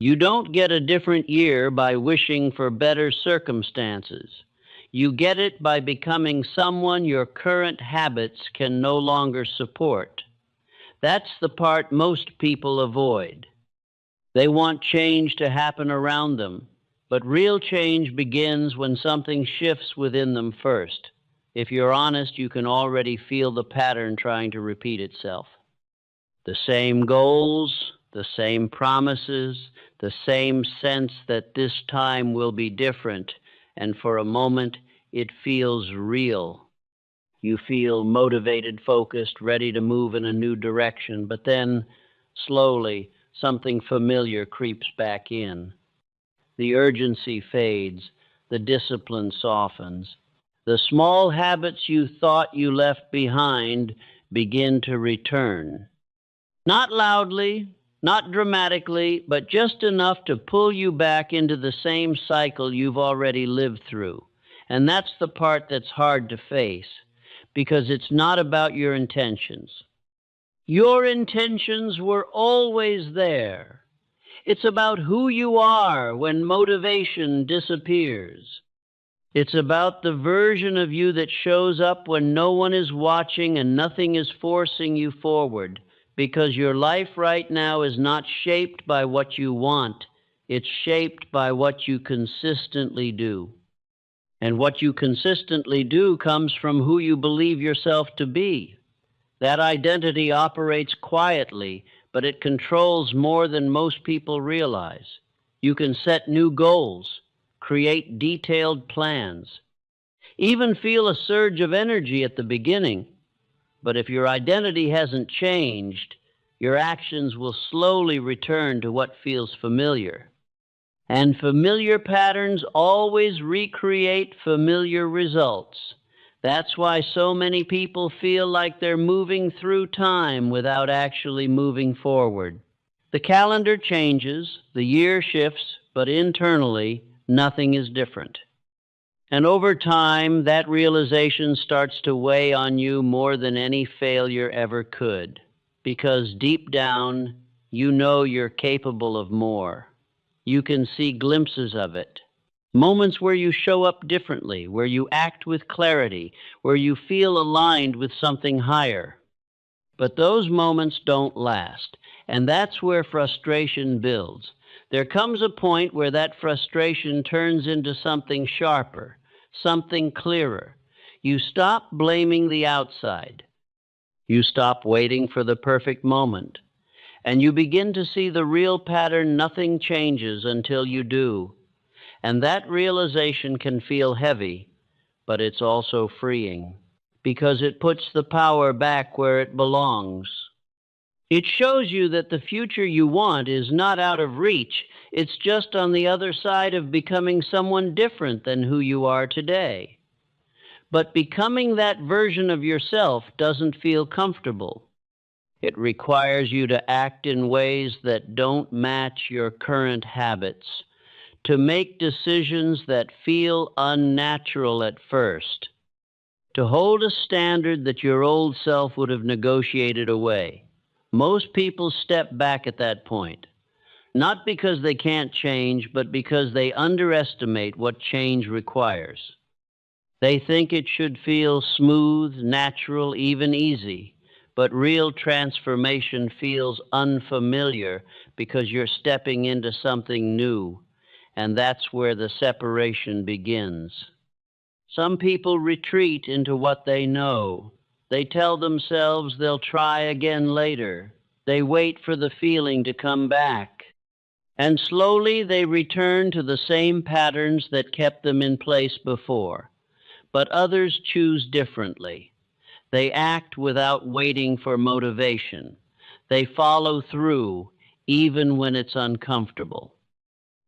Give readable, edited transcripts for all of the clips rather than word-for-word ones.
You don't get a different year by wishing for better circumstances. You get it by becoming someone your current habits can no longer support. That's the part most people avoid. They want change to happen around them, but real change begins when something shifts within them first. If you're honest, you can already feel the pattern trying to repeat itself. The same goals, the same promises, the same sense that this time will be different, and for a moment it feels real. You feel motivated, focused, ready to move in a new direction, but then, slowly, something familiar creeps back in. The urgency fades, the discipline softens. The small habits you thought you left behind begin to return. Not loudly, not dramatically, but just enough to pull you back into the same cycle you've already lived through. And that's the part that's hard to face, because it's not about your intentions. Your intentions were always there. It's about who you are when motivation disappears. It's about the version of you that shows up when no one is watching and nothing is forcing you forward, because your life right now is not shaped by what you want. It's shaped by what you consistently do. And what you consistently do comes from who you believe yourself to be. That identity operates quietly, but it controls more than most people realize. You can set new goals, create detailed plans, even feel a surge of energy at the beginning. But if your identity hasn't changed, your actions will slowly return to what feels familiar. And familiar patterns always recreate familiar results. That's why so many people feel like they're moving through time without actually moving forward. The calendar changes, the year shifts, but internally, nothing is different. And over time, that realization starts to weigh on you more than any failure ever could, because deep down, you know you're capable of more. You can see glimpses of it. Moments where you show up differently, where you act with clarity, where you feel aligned with something higher. But those moments don't last, and that's where frustration builds. There comes a point where that frustration turns into something sharper, something clearer. You stop blaming the outside. You stop waiting for the perfect moment. And you begin to see the real pattern. Nothing changes until you do. And that realization can feel heavy, but it's also freeing, because it puts the power back where it belongs. It shows you that the future you want is not out of reach. It's just on the other side of becoming someone different than who you are today. But becoming that version of yourself doesn't feel comfortable. It requires you to act in ways that don't match your current habits, to make decisions that feel unnatural at first, to hold a standard that your old self would have negotiated away. Most people step back at that point, not because they can't change, but because they underestimate what change requires. They think it should feel smooth, natural, even easy, but real transformation feels unfamiliar because you're stepping into something new, and that's where the separation begins. Some people retreat into what they know. They tell themselves they'll try again later. They wait for the feeling to come back. And slowly they return to the same patterns that kept them in place before. But others choose differently. They act without waiting for motivation. They follow through, even when it's uncomfortable.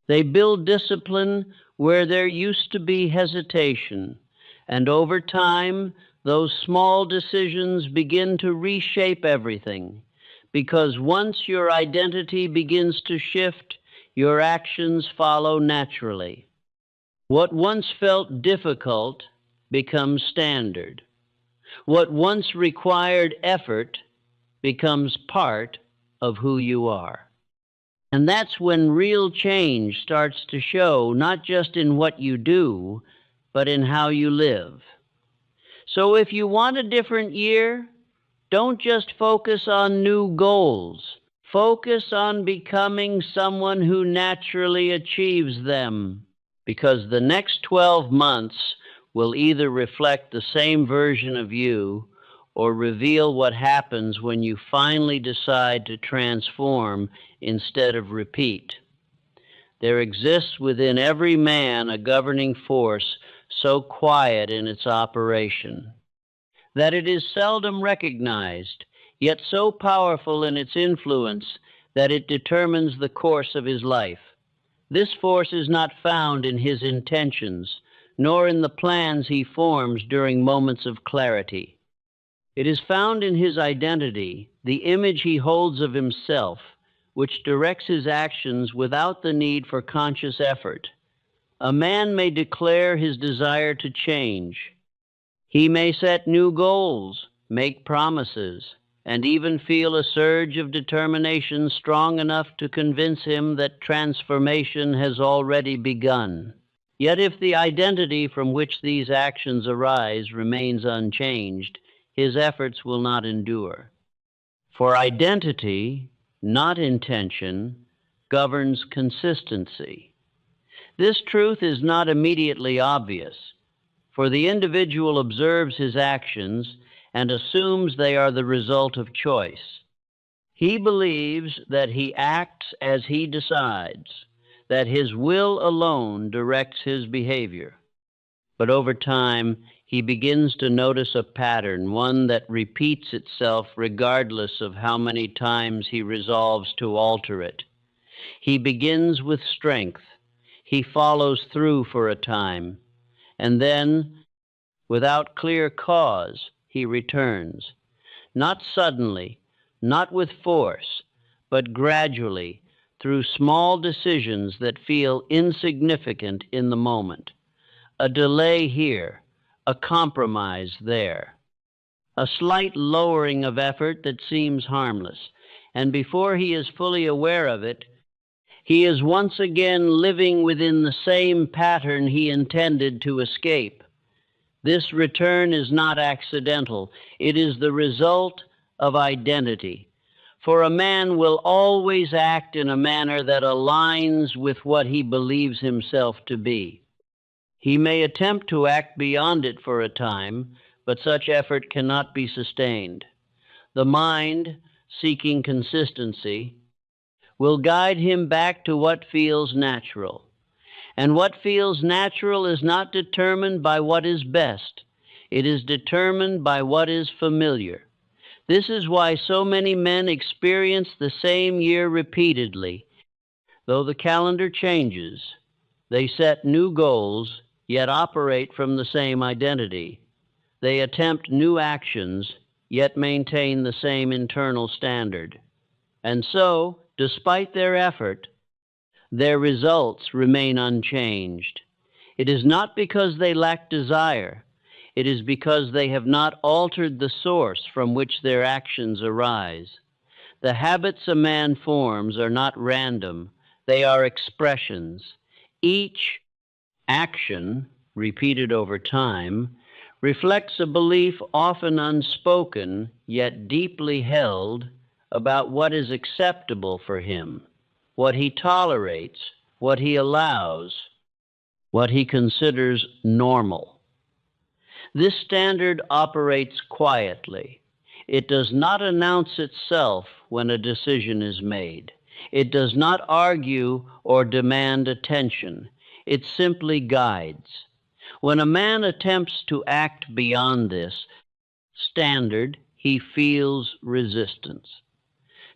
They build discipline where there used to be hesitation, and over time, those small decisions begin to reshape everything, because once your identity begins to shift, your actions follow naturally. What once felt difficult becomes standard. What once required effort becomes part of who you are. And that's when real change starts to show, not just in what you do, but in how you live. So if you want a different year, don't just focus on new goals. Focus on becoming someone who naturally achieves them, because the next 12 months will either reflect the same version of you or reveal what happens when you finally decide to transform instead of repeat. There exists within every man a governing force so quiet in its operation that it is seldom recognized, yet so powerful in its influence that it determines the course of his life. This force is not found in his intentions, nor in the plans he forms during moments of clarity. It is found in his identity, the image he holds of himself, which directs his actions without the need for conscious effort. A man may declare his desire to change. He may set new goals, make promises, and even feel a surge of determination strong enough to convince him that transformation has already begun. Yet if the identity from which these actions arise remains unchanged, his efforts will not endure. For identity, not intention, governs consistency. This truth is not immediately obvious, for the individual observes his actions and assumes they are the result of choice. He believes that he acts as he decides, that his will alone directs his behavior. But over time, he begins to notice a pattern, one that repeats itself regardless of how many times he resolves to alter it. He begins with strength. He follows through for a time, and then, without clear cause, he returns. Not suddenly, not with force, but gradually, through small decisions that feel insignificant in the moment. A delay here, a compromise there, a slight lowering of effort that seems harmless, and before he is fully aware of it, he is once again living within the same pattern he intended to escape. This return is not accidental. It is the result of identity. For a man will always act in a manner that aligns with what he believes himself to be. He may attempt to act beyond it for a time, but such effort cannot be sustained. The mind, seeking consistency, will guide him back to what feels natural. And what feels natural is not determined by what is best. It is determined by what is familiar. This is why so many men experience the same year repeatedly. Though the calendar changes, they set new goals, yet operate from the same identity. They attempt new actions, yet maintain the same internal standard. And so, despite their effort, their results remain unchanged. It is not because they lack desire. It is because they have not altered the source from which their actions arise. The habits a man forms are not random. They are expressions. Each action, repeated over time, reflects a belief often unspoken, yet deeply held, about what is acceptable for him, what he tolerates, what he allows, what he considers normal. This standard operates quietly. It does not announce itself when a decision is made. It does not argue or demand attention. It simply guides. When a man attempts to act beyond this standard, he feels resistance.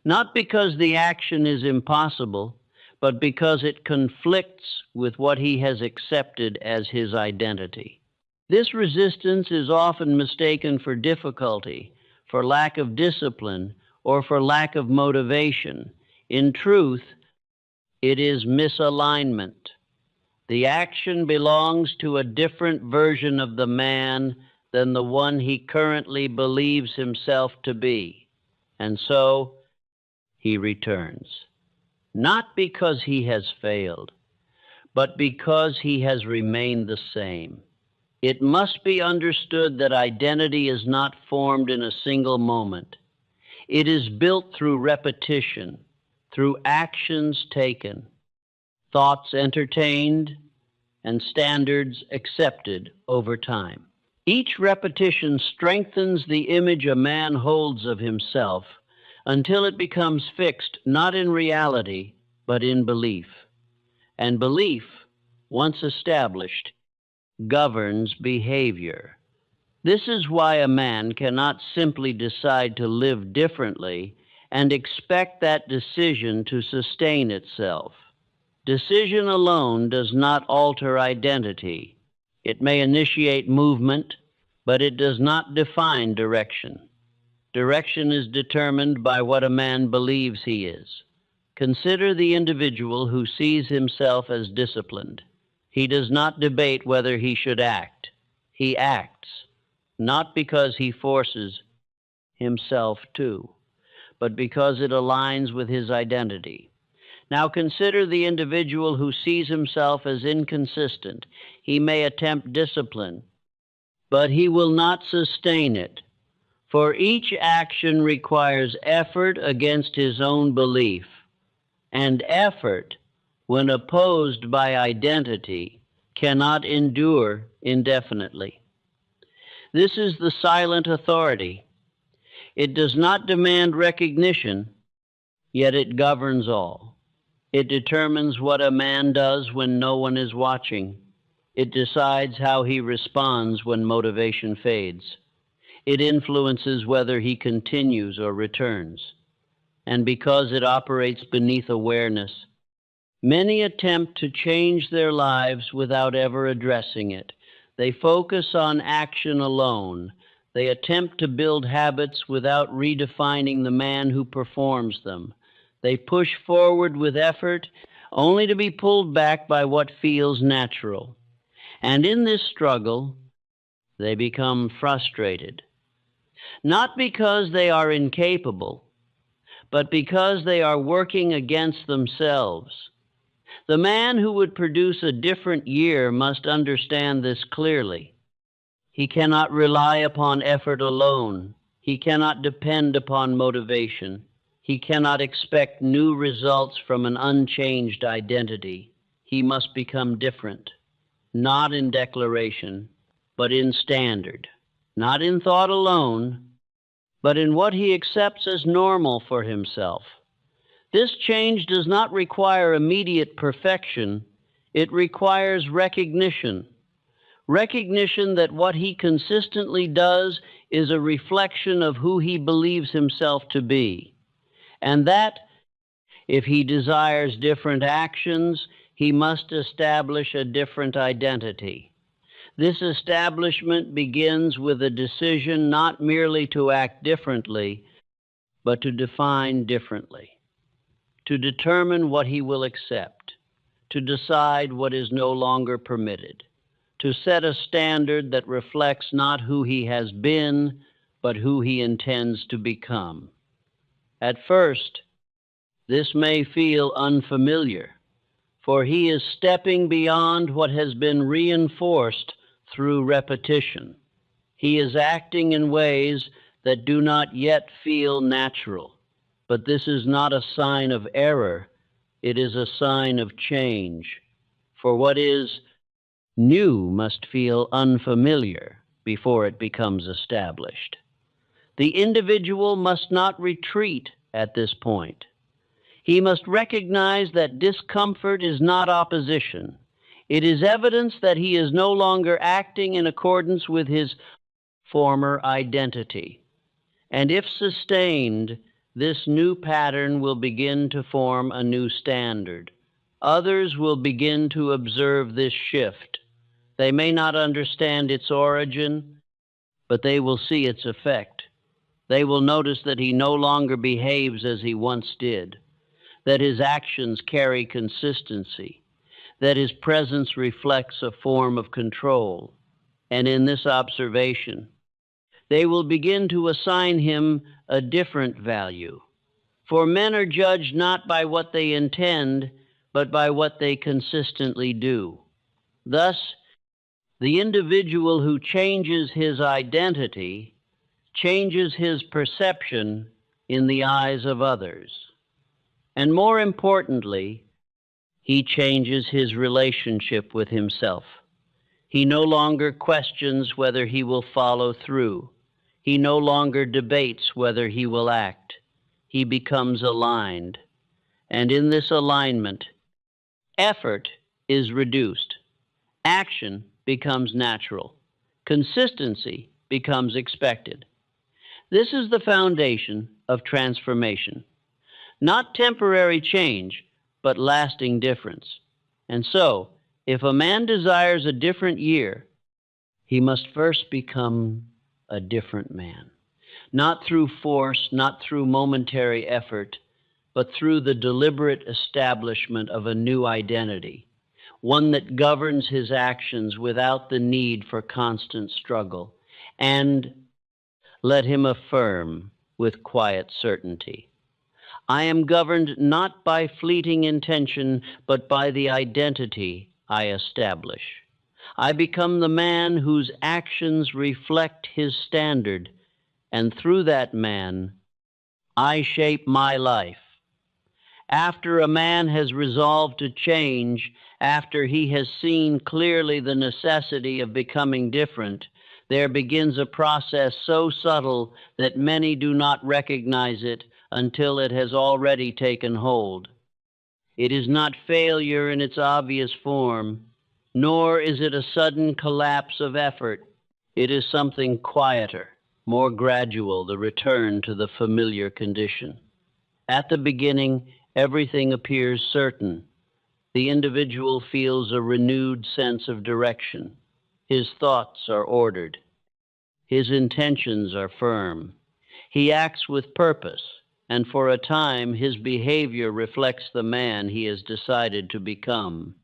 Not because the action is impossible, but because it conflicts with what he has accepted as his identity. This resistance is often mistaken for difficulty, for lack of discipline, or for lack of motivation. In truth, it is misalignment. The action belongs to a different version of the man than the one he currently believes himself to be. And so he returns. not because he has failed, but because he has remained the same. It must be understood that identity is not formed in a single moment. It is built through repetition, through actions taken, thoughts entertained, and standards accepted over time. Each repetition strengthens the image a man holds of himself until it becomes fixed not in reality, but in belief. And belief, once established, governs behavior. This is why a man cannot simply decide to live differently and expect that decision to sustain itself. Decision alone does not alter identity. It may initiate movement, but it does not define direction. Direction is determined by what a man believes he is. Consider the individual who sees himself as disciplined. He does not debate whether he should act. He acts, not because he forces himself to, but because it aligns with his identity. Now consider the individual who sees himself as inconsistent. He may attempt discipline, but he will not sustain it, for each action requires effort against his own belief, and effort, when opposed by identity, cannot endure indefinitely. This is the silent authority. It does not demand recognition, yet it governs all. It determines what a man does when no one is watching. It decides how he responds when motivation fades. It influences whether he continues or returns. And because it operates beneath awareness, many attempt to change their lives without ever addressing it. They focus on action alone. They attempt to build habits without redefining the man who performs them. They push forward with effort only to be pulled back by what feels natural. And in this struggle, they become frustrated. Not because they are incapable, but because they are working against themselves. The man who would produce a different year must understand this clearly. He cannot rely upon effort alone. He cannot depend upon motivation. He cannot expect new results from an unchanged identity. He must become different, not in declaration, but in standard, not in thought alone, but in what he accepts as normal for himself. This change does not require immediate perfection. It requires recognition. Recognition that what he consistently does is a reflection of who he believes himself to be. And that, if he desires different actions, he must establish a different identity. This establishment begins with a decision not merely to act differently, but to define differently, to determine what he will accept, to decide what is no longer permitted, to set a standard that reflects not who he has been, but who he intends to become. At first, this may feel unfamiliar, for he is stepping beyond what has been reinforced through repetition. He is acting in ways that do not yet feel natural. But this is not a sign of error. It is a sign of change. For what is new must feel unfamiliar before it becomes established. The individual must not retreat at this point. He must recognize that discomfort is not opposition. It is evidence that he is no longer acting in accordance with his former identity. And if sustained, this new pattern will begin to form a new standard. Others will begin to observe this shift. They may not understand its origin, but they will see its effect. They will notice that he no longer behaves as he once did, that his actions carry consistency, that his presence reflects a form of control. And in this observation, they will begin to assign him a different value. For men are judged not by what they intend, but by what they consistently do. Thus, the individual who changes his identity changes his perception in the eyes of others. And more importantly, he changes his relationship with himself. He no longer questions whether he will follow through. He no longer debates whether he will act. He becomes aligned. And in this alignment, effort is reduced. Action becomes natural. Consistency becomes expected. This is the foundation of transformation. Not temporary change, but lasting difference. And so, if a man desires a different year, he must first become a different man. Not through force, not through momentary effort, but through the deliberate establishment of a new identity, one that governs his actions without the need for constant struggle, and let him affirm with quiet certainty, I am governed not by fleeting intention, but by the identity I establish. I become the man whose actions reflect his standard, and through that man, I shape my life. After a man has resolved to change, after he has seen clearly the necessity of becoming different, there begins a process so subtle that many do not recognize it until it has already taken hold. It is not failure in its obvious form, nor is it a sudden collapse of effort. It is something quieter, more gradual, the return to the familiar condition. At the beginning, everything appears certain. The individual feels a renewed sense of direction. His thoughts are ordered. His intentions are firm. He acts with purpose, and for a time his behavior reflects the man he has decided to become.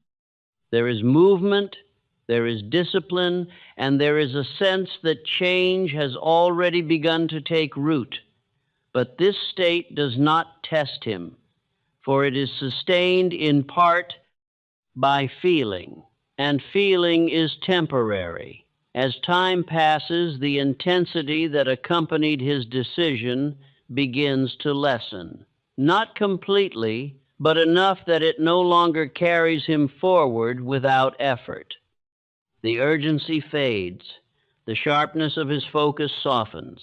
There is movement, there is discipline, and there is a sense that change has already begun to take root. But this state does not test him, for it is sustained in part by feeling, and feeling is temporary. As time passes, the intensity that accompanied his decision begins to lessen. Not completely, but enough that it no longer carries him forward without effort. The urgency fades, the sharpness of his focus softens,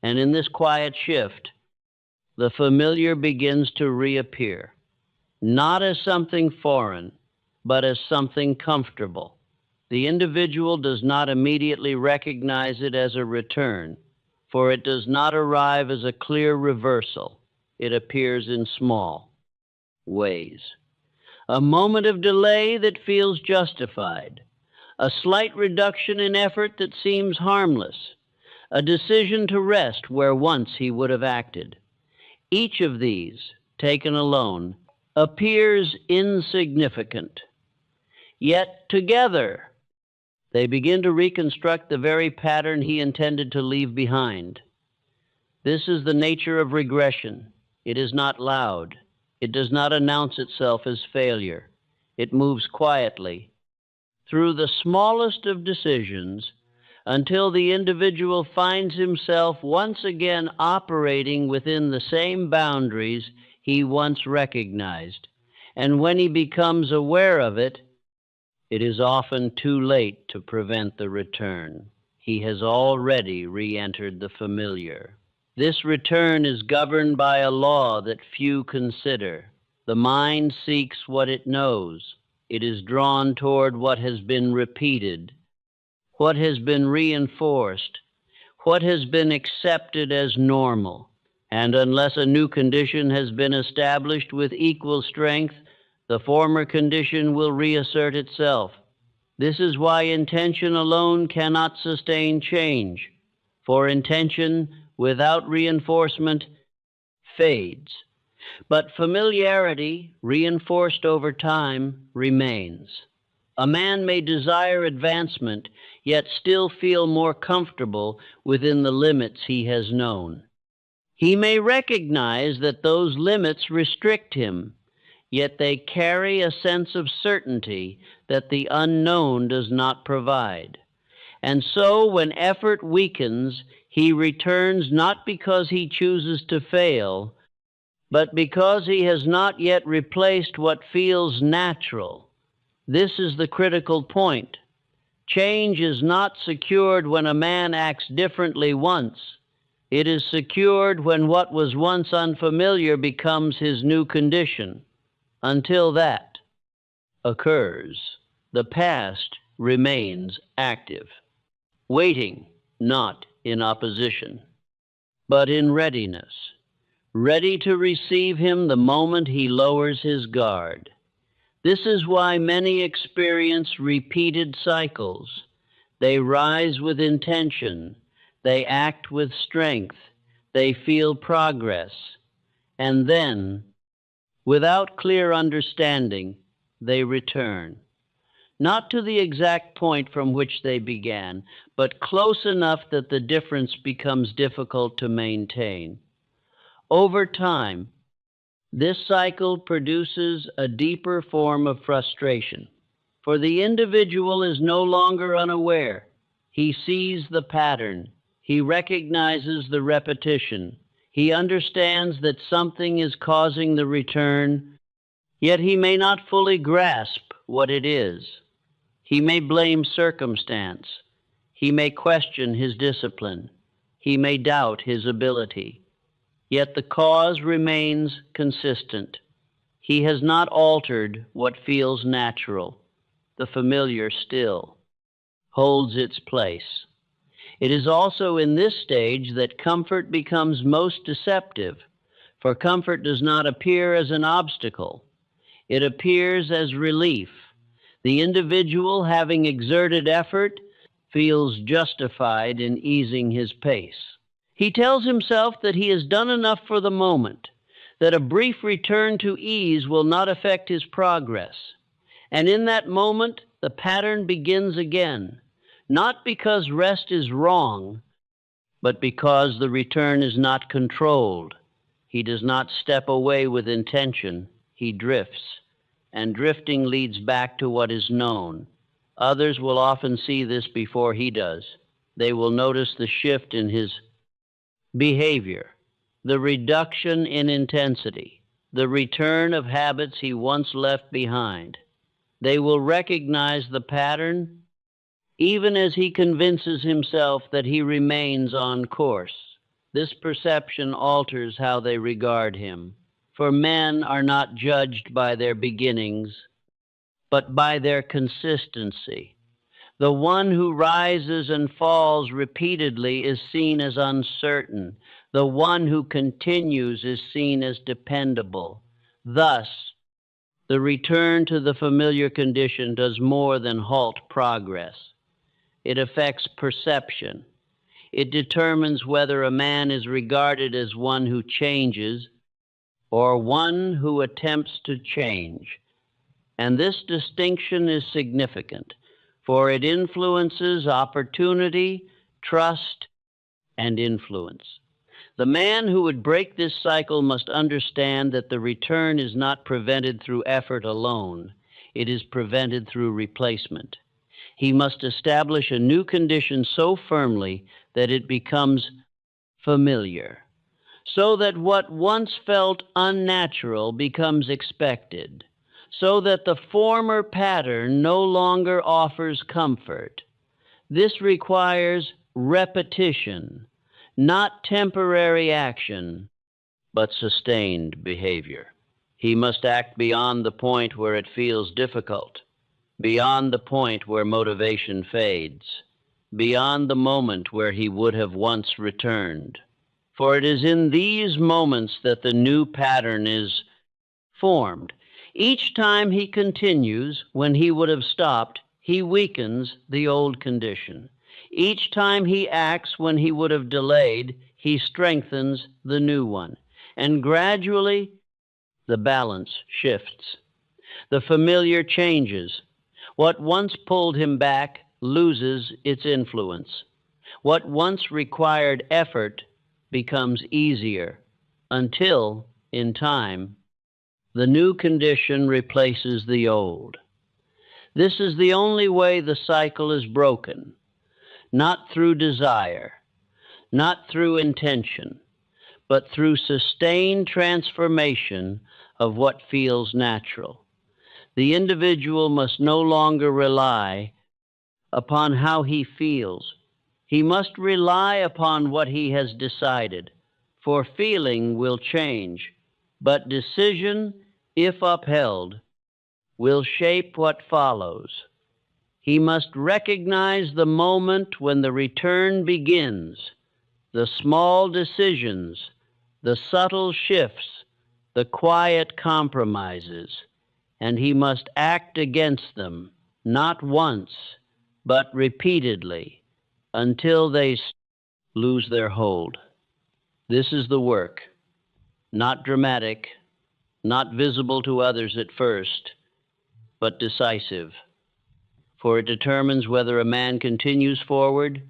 and in this quiet shift, the familiar begins to reappear, not as something foreign, but as something comfortable. The individual does not immediately recognize it as a return, for it does not arrive as a clear reversal. It appears in small ways. A moment of delay that feels justified, a slight reduction in effort that seems harmless, a decision to rest where once he would have acted. Each of these, taken alone, appears insignificant. Yet together, they begin to reconstruct the very pattern he intended to leave behind. This is the nature of regression. It is not loud. It does not announce itself as failure. It moves quietly through the smallest of decisions until the individual finds himself once again operating within the same boundaries he once recognized. And when he becomes aware of it, it is often too late to prevent the return. He has already re-entered the familiar. This return is governed by a law that few consider. The mind seeks what it knows. It is drawn toward what has been repeated, what has been reinforced, what has been accepted as normal. And unless a new condition has been established with equal strength, the former condition will reassert itself. This is why intention alone cannot sustain change, for intention without reinforcement fades. But familiarity, reinforced over time, remains. A man may desire advancement, yet still feel more comfortable within the limits he has known. He may recognize that those limits restrict him, yet they carry a sense of certainty that the unknown does not provide. And so, when effort weakens, he returns not because he chooses to fail, but because he has not yet replaced what feels natural. This is the critical point. Change is not secured when a man acts differently once. It is secured when what was once unfamiliar becomes his new condition. Until that occurs, the past remains active, waiting not in opposition, but in readiness, ready to receive him the moment he lowers his guard. This is why many experience repeated cycles. They rise with intention, they act with strength, they feel progress, and then, without clear understanding, they return. Not to the exact point from which they began, but close enough that the difference becomes difficult to maintain. Over time, this cycle produces a deeper form of frustration, for the individual is no longer unaware. He sees the pattern, he recognizes the repetition, he understands that something is causing the return, yet he may not fully grasp what it is. He may blame circumstance, he may question his discipline, he may doubt his ability. Yet the cause remains consistent. He has not altered what feels natural. The familiar still holds its place. It is also in this stage that comfort becomes most deceptive, for comfort does not appear as an obstacle. It appears as relief. The individual, having exerted effort, feels justified in easing his pace. He tells himself that he has done enough for the moment, that a brief return to ease will not affect his progress. And in that moment, the pattern begins again, not because rest is wrong, but because the return is not controlled. He does not step away with intention, he drifts, and drifting leads back to what is known. Others will often see this before he does. They will notice the shift in his behavior, the reduction in intensity, the return of habits he once left behind. They will recognize the pattern even as he convinces himself that he remains on course. This perception alters how they regard him, for men are not judged by their beginnings, but by their consistency. The one who rises and falls repeatedly is seen as uncertain. The one who continues is seen as dependable. Thus, the return to the familiar condition does more than halt progress. It affects perception. It determines whether a man is regarded as one who changes or one who attempts to change. And this distinction is significant, for it influences opportunity, trust, and influence. The man who would break this cycle must understand that the return is not prevented through effort alone. It is prevented through replacement. He must establish a new condition so firmly that it becomes familiar, so that what once felt unnatural becomes expected, so that the former pattern no longer offers comfort. This requires repetition, not temporary action, but sustained behavior. He must act beyond the point where it feels difficult, beyond the point where motivation fades, beyond the moment where he would have once returned. For it is in these moments that the new pattern is formed. Each time he continues, when he would have stopped, he weakens the old condition. Each time he acts when he would have delayed, he strengthens the new one. And gradually, the balance shifts. The familiar changes. What once pulled him back loses its influence. What once required effort becomes easier until, in time, the new condition replaces the old. This is the only way the cycle is broken, not through desire, not through intention, but through sustained transformation of what feels natural. The individual must no longer rely upon how he feels. He must rely upon what he has decided, for feeling will change, but decision, if upheld, will shape what follows. He must recognize the moment when the return begins, the small decisions, the subtle shifts, the quiet compromises, and he must act against them, not once, but repeatedly, until they lose their hold. This is the work, not dramatic, not visible to others at first, but decisive, for it determines whether a man continues forward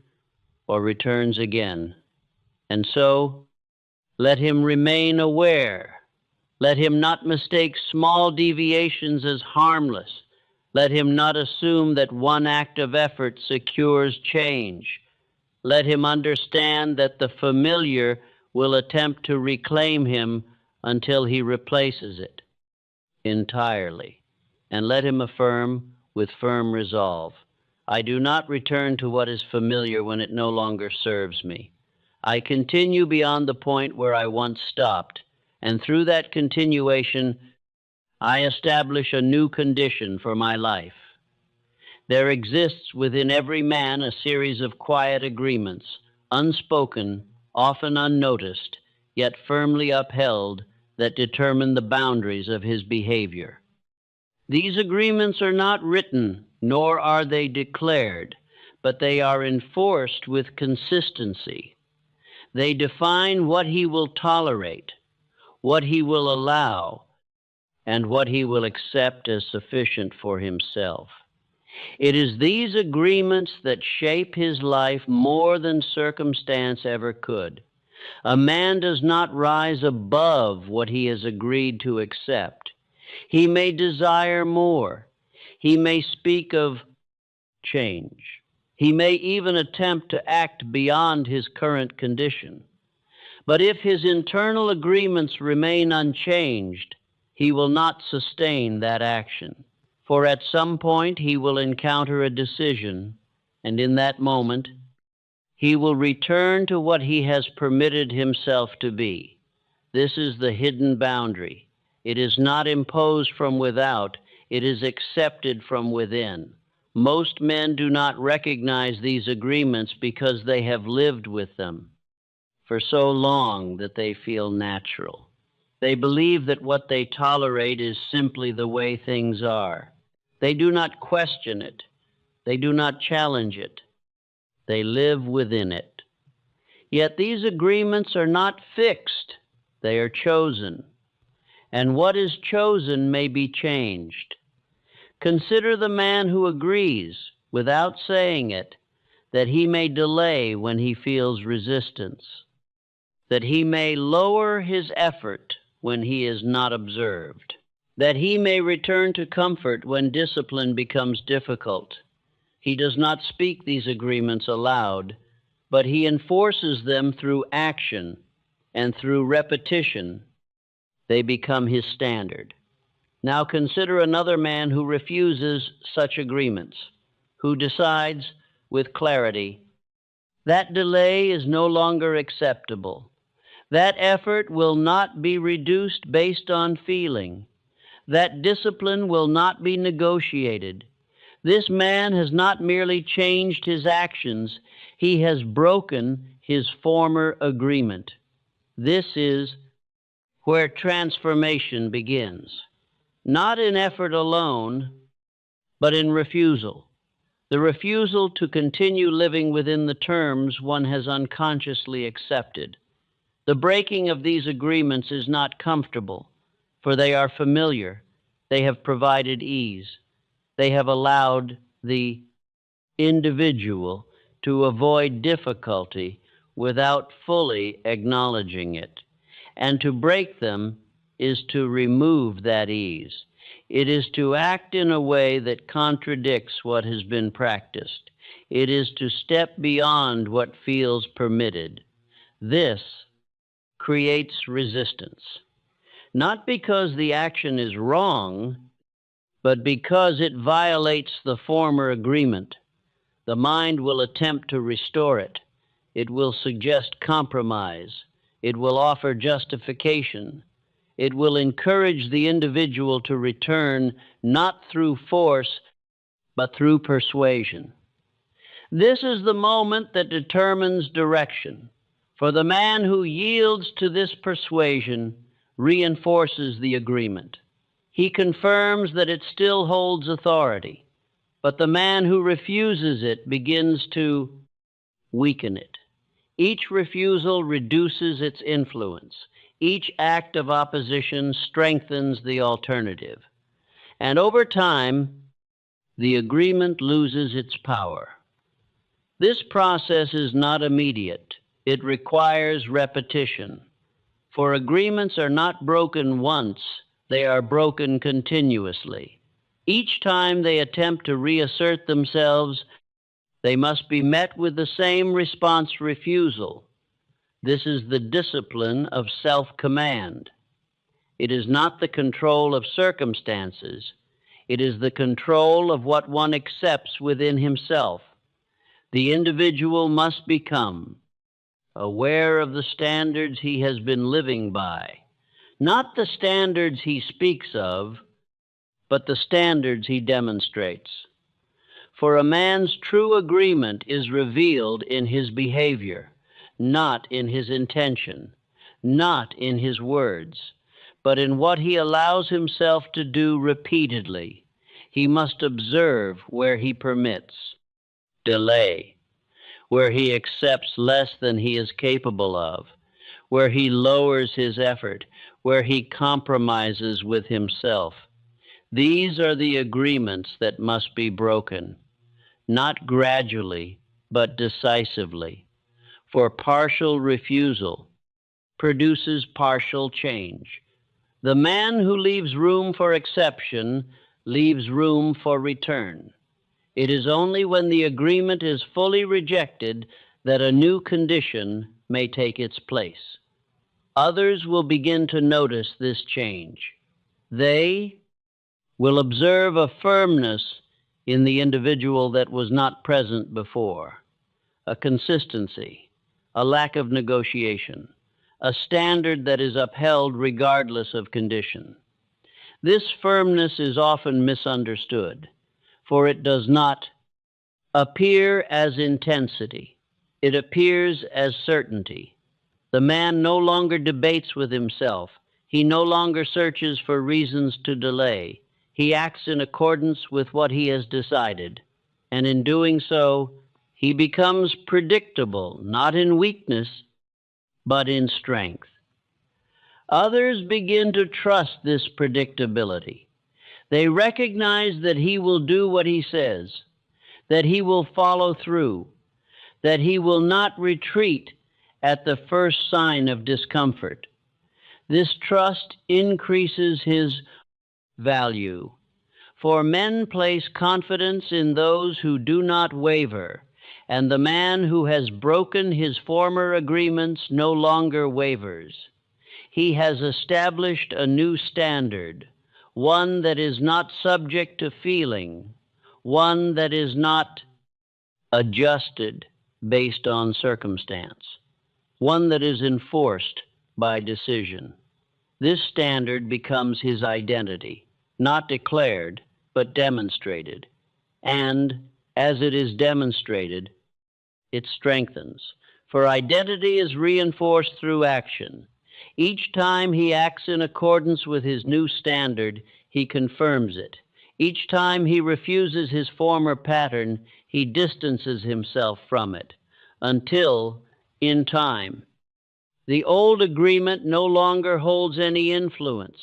or returns again. And so, let him remain aware. Let him not mistake small deviations as harmless. Let him not assume that one act of effort secures change. Let him understand that the familiar will attempt to reclaim him until he replaces it entirely. And let him affirm with firm resolve, I do not return to what is familiar when it no longer serves me. I continue beyond the point where I once stopped, and through that continuation, I establish a new condition for my life. There exists within every man a series of quiet agreements, unspoken, often unnoticed, yet firmly upheld, that determine the boundaries of his behavior. These agreements are not written, nor are they declared, but they are enforced with consistency. They define what he will tolerate, what he will allow, and what he will accept as sufficient for himself. It is these agreements that shape his life more than circumstance ever could. A man does not rise above what he has agreed to accept. He may desire more. He may speak of change. He may even attempt to act beyond his current condition. But if his internal agreements remain unchanged, he will not sustain that action. For at some point he will encounter a decision, and in that moment, he will return to what he has permitted himself to be. This is the hidden boundary. It is not imposed from without, it is accepted from within. Most men do not recognize these agreements because they have lived with them for so long that they feel natural. They believe that what they tolerate is simply the way things are. They do not question it. They do not challenge it. They live within it. Yet these agreements are not fixed. They are chosen. And what is chosen may be changed. Consider the man who agrees, without saying it, that he may delay when he feels resistance, that he may lower his effort when he is not observed, that he may return to comfort when discipline becomes difficult. He does not speak these agreements aloud, but he enforces them through action, and through repetition, they become his standard. Now consider another man who refuses such agreements, who decides with clarity, that delay is no longer acceptable. That effort will not be reduced based on feeling. That discipline will not be negotiated. This man has not merely changed his actions, he has broken his former agreement. This is where transformation begins. Not in effort alone, but in refusal. The refusal to continue living within the terms one has unconsciously accepted. The breaking of these agreements is not comfortable, for they are familiar. They have provided ease. They have allowed the individual to avoid difficulty without fully acknowledging it. And to break them is to remove that ease. It is to act in a way that contradicts what has been practiced. It is to step beyond what feels permitted. This creates resistance, not because the action is wrong, but because it violates the former agreement. The mind will attempt to restore it. It will suggest compromise. It will offer justification. It will encourage the individual to return not through force, but through persuasion. This is the moment that determines direction, for the man who yields to this persuasion reinforces the agreement. He confirms that it still holds authority, but the man who refuses it begins to weaken it. Each refusal reduces its influence. Each act of opposition strengthens the alternative. And over time, the agreement loses its power. This process is not immediate. It requires repetition. For agreements are not broken once, they are broken continuously. Each time they attempt to reassert themselves, they must be met with the same response refusal. This is the discipline of self-command. It is not the control of circumstances. It is the control of what one accepts within himself. The individual must become aware of the standards he has been living by, not the standards he speaks of, but the standards he demonstrates. For a man's true agreement is revealed in his behavior, not in his intention, not in his words, but in what he allows himself to do repeatedly. He must observe where he permits delay, where he accepts less than he is capable of, where he lowers his effort, where he compromises with himself. These are the agreements that must be broken, not gradually, but decisively. For partial refusal produces partial change. The man who leaves room for exception leaves room for return. It is only when the agreement is fully rejected that a new condition may take its place. Others will begin to notice this change. They will observe a firmness in the individual that was not present before, a consistency, a lack of negotiation, a standard that is upheld regardless of condition. This firmness is often misunderstood, for it does not appear as intensity. It appears as certainty. The man no longer debates with himself. He no longer searches for reasons to delay. He acts in accordance with what he has decided, and in doing so, he becomes predictable, not in weakness, but in strength. Others begin to trust this predictability. They recognize that he will do what he says, that he will follow through, that he will not retreat at the first sign of discomfort. This trust increases his value, for men place confidence in those who do not waver, and the man who has broken his former agreements no longer wavers. He has established a new standard, one that is not subject to feeling, one that is not adjusted based on circumstance, one that is enforced by decision. This standard becomes his identity, not declared, but demonstrated. And as it is demonstrated, it strengthens. For identity is reinforced through action. Each time he acts in accordance with his new standard, he confirms it. Each time he refuses his former pattern, he distances himself from it, until, in time, the old agreement no longer holds any influence.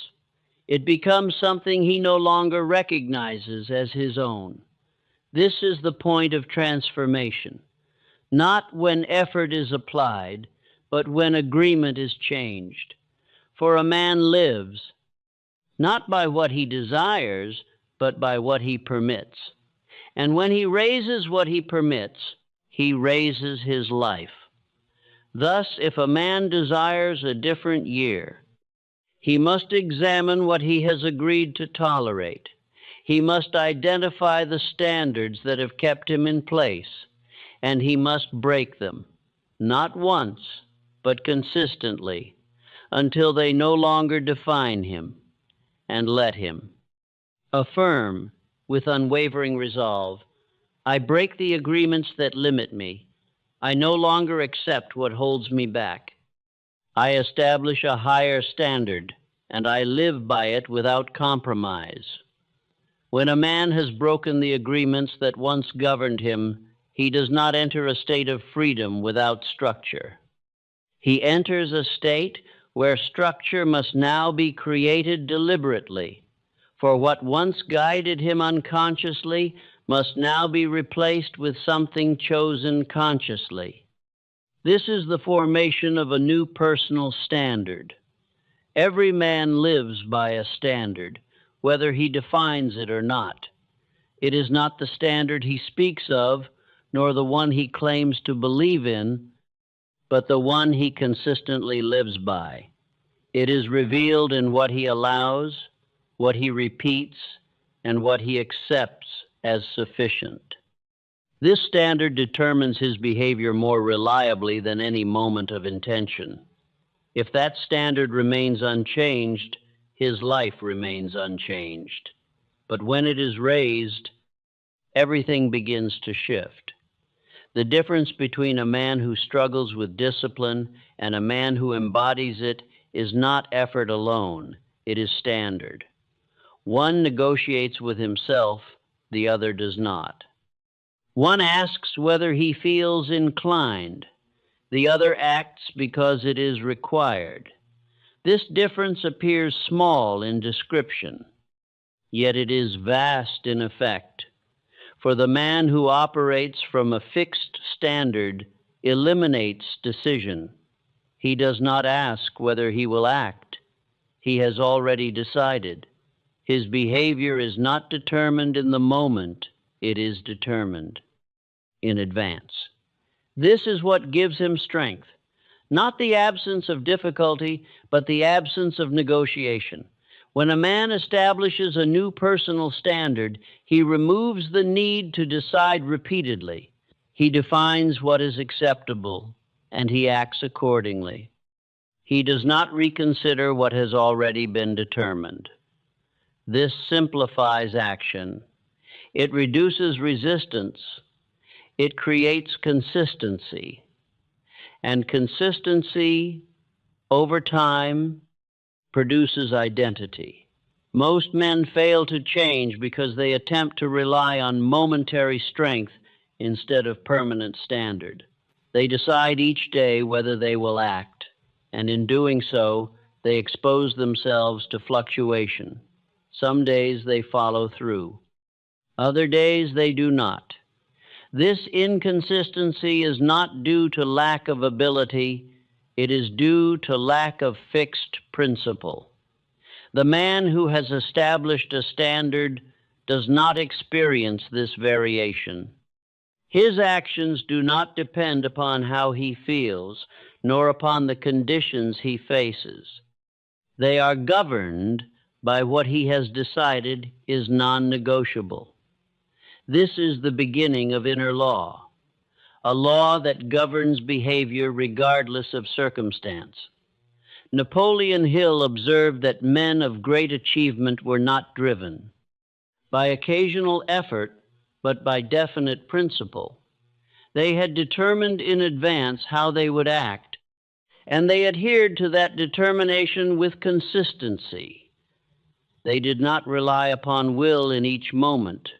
It becomes something he no longer recognizes as his own. This is the point of transformation. not when effort is applied, but when agreement is changed. For a man lives, not by what he desires, but by what he permits. And when he raises what he permits, he raises his life. Thus, if a man desires a different year, he must examine what he has agreed to tolerate. He must identify the standards that have kept him in place, and he must break them, not once, but consistently, until they no longer define him, and let him. Affirm, with unwavering resolve, I break the agreements that limit me. I no longer accept what holds me back. I establish a higher standard, and I live by it without compromise. When a man has broken the agreements that once governed him, he does not enter a state of freedom without structure. He enters a state where structure must now be created deliberately, for what once guided him unconsciously must now be replaced with something chosen consciously. This is the formation of a new personal standard. Every man lives by a standard, whether he defines it or not. It is not the standard he speaks of, nor the one he claims to believe in, but the one he consistently lives by. It is revealed in what he allows, what he repeats, and what he accepts as sufficient. This standard determines his behavior more reliably than any moment of intention. If that standard remains unchanged, his life remains unchanged. But when it is raised, everything begins to shift. The difference between a man who struggles with discipline and a man who embodies it is not effort alone, it is standard. One negotiates with himself, the other does not. One asks whether he feels inclined, the other acts because it is required. This difference appears small in description, yet it is vast in effect. For the man who operates from a fixed standard eliminates decision. He does not ask whether he will act. He has already decided. His behavior is not determined in the moment, it is determined in advance. This is what gives him strength, not the absence of difficulty, but the absence of negotiation. When a man establishes a new personal standard, he removes the need to decide repeatedly. He defines what is acceptable, and he acts accordingly. He does not reconsider what has already been determined. This simplifies action. It reduces resistance. It creates consistency. And consistency, over time, produces identity. Most men fail to change because they attempt to rely on momentary strength instead of permanent standard. They decide each day whether they will act, and in doing so, they expose themselves to fluctuation. Some days they follow through. Other days they do not. This inconsistency is not due to lack of ability, it is due to lack of fixed principle. The man who has established a standard does not experience this variation. His actions do not depend upon how he feels, nor upon the conditions he faces. They are governed by what he has decided is non-negotiable. This is the beginning of inner law, a law that governs behavior regardless of circumstance. Napoleon Hill observed that men of great achievement were not driven by occasional effort, but by definite principle. They had determined in advance how they would act, and they adhered to that determination with consistency. They did not rely upon will in each moment.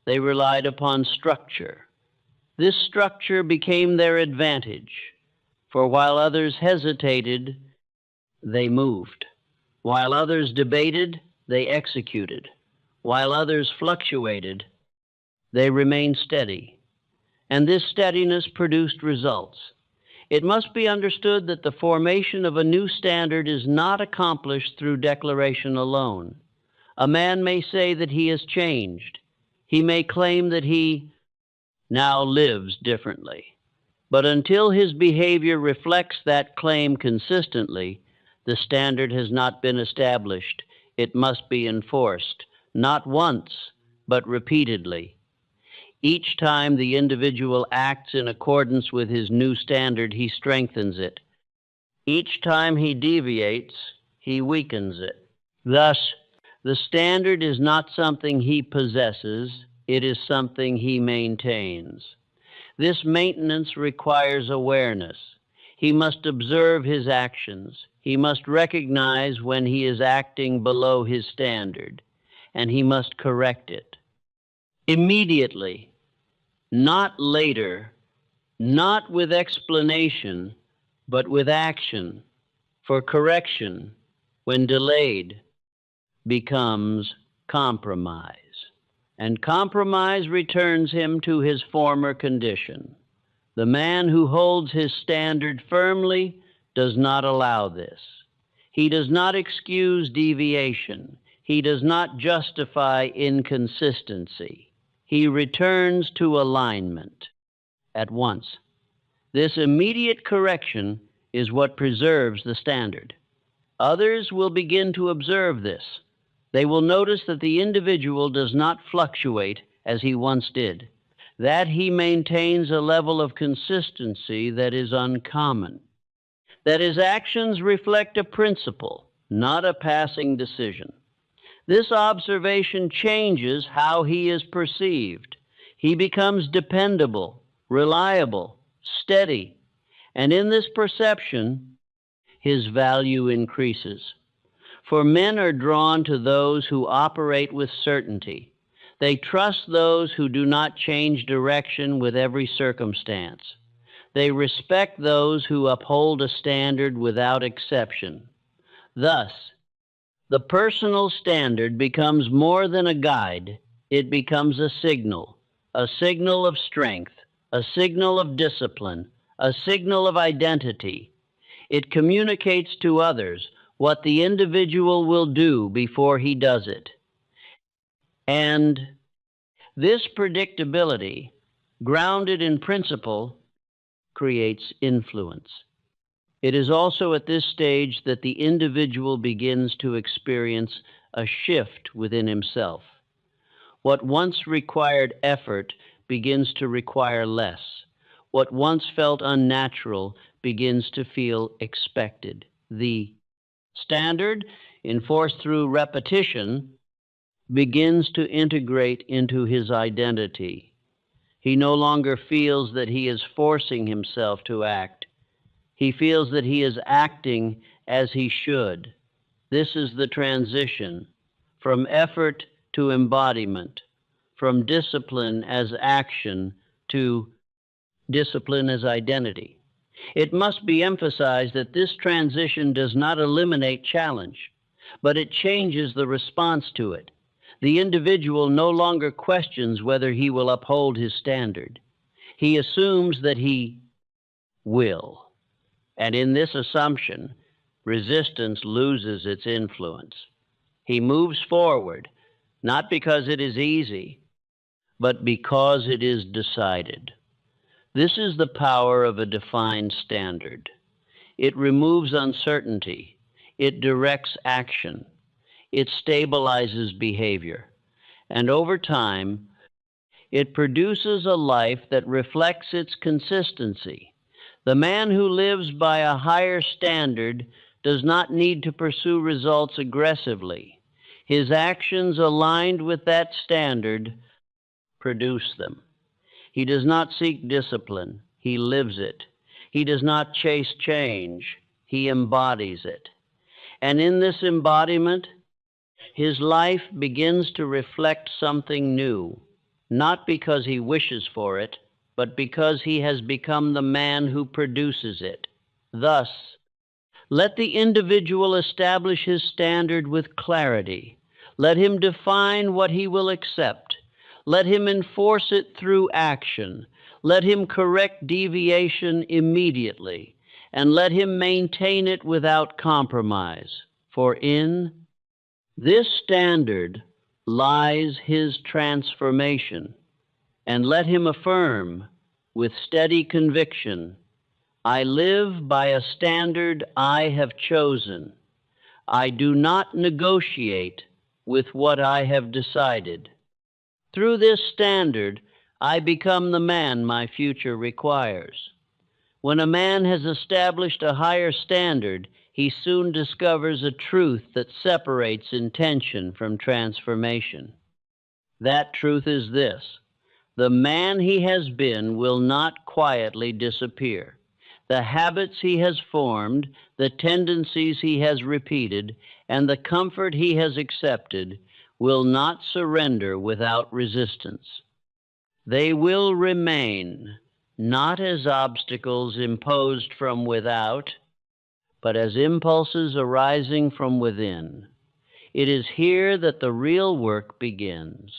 They relied upon structure. This structure became their advantage, for while others hesitated, they moved. While others debated, they executed. While others fluctuated, they remained steady. and this steadiness produced results. It must be understood that the formation of a new standard is not accomplished through declaration alone. A man may say that he has changed. He may claim that he now lives differently. But until his behavior reflects that claim consistently, the standard has not been established. It must be enforced, not once, but repeatedly. Each time the individual acts in accordance with his new standard, he strengthens it. Each time he deviates, he weakens it. Thus, the standard is not something he possesses, it is something he maintains. This maintenance requires awareness. He must observe his actions. He must recognize when he is acting below his standard, and he must correct it. Immediately, not later, not with explanation, but with action, for correction, when delayed, becomes compromise. And compromise returns him to his former condition. The man who holds his standard firmly does not allow this. He does not excuse deviation. He does not justify inconsistency. He returns to alignment at once. This immediate correction is what preserves the standard. Others will begin to observe this. They will notice that the individual does not fluctuate as he once did, that he maintains a level of consistency that is uncommon, that his actions reflect a principle, not a passing decision. This observation changes how he is perceived. He becomes dependable, reliable, steady, and in this perception, his value increases. For men are drawn to those who operate with certainty. They trust those who do not change direction with every circumstance. They respect those who uphold a standard without exception. Thus, the personal standard becomes more than a guide. It becomes a signal of strength, a signal of discipline, a signal of identity. It communicates to others what the individual will do before he does it. And this predictability, grounded in principle, creates influence. It is also at this stage that the individual begins to experience a shift within himself. What once required effort begins to require less. What once felt unnatural begins to feel expected. The standard, enforced through repetition, begins to integrate into his identity. He no longer feels that he is forcing himself to act. He feels that he is acting as he should. This is the transition from effort to embodiment, from discipline as action to discipline as identity. It must be emphasized that this transition does not eliminate challenge, but it changes the response to it. The individual no longer questions whether he will uphold his standard. He assumes that he will. And in this assumption, resistance loses its influence. He moves forward, not because it is easy, but because it is decided. This is the power of a defined standard. It removes uncertainty. It directs action. It stabilizes behavior. And over time, it produces a life that reflects its consistency. The man who lives by a higher standard does not need to pursue results aggressively. His actions aligned with that standard produce them. He does not seek discipline, he lives it. He does not chase change, he embodies it. And in this embodiment, his life begins to reflect something new, not because he wishes for it, but because he has become the man who produces it. Thus, let the individual establish his standard with clarity. Let him define what he will accept. Let him enforce it through action. Let him correct deviation immediately, and let him maintain it without compromise. For in this standard lies his transformation. And let him affirm with steady conviction, I live by a standard I have chosen. I do not negotiate with what I have decided. Through this standard, I become the man my future requires. When a man has established a higher standard, he soon discovers a truth that separates intention from transformation. That truth is this: the man he has been will not quietly disappear. The habits he has formed, the tendencies he has repeated, and the comfort he has accepted will not surrender without resistance. They will remain, not as obstacles imposed from without, but as impulses arising from within. It is here that the real work begins.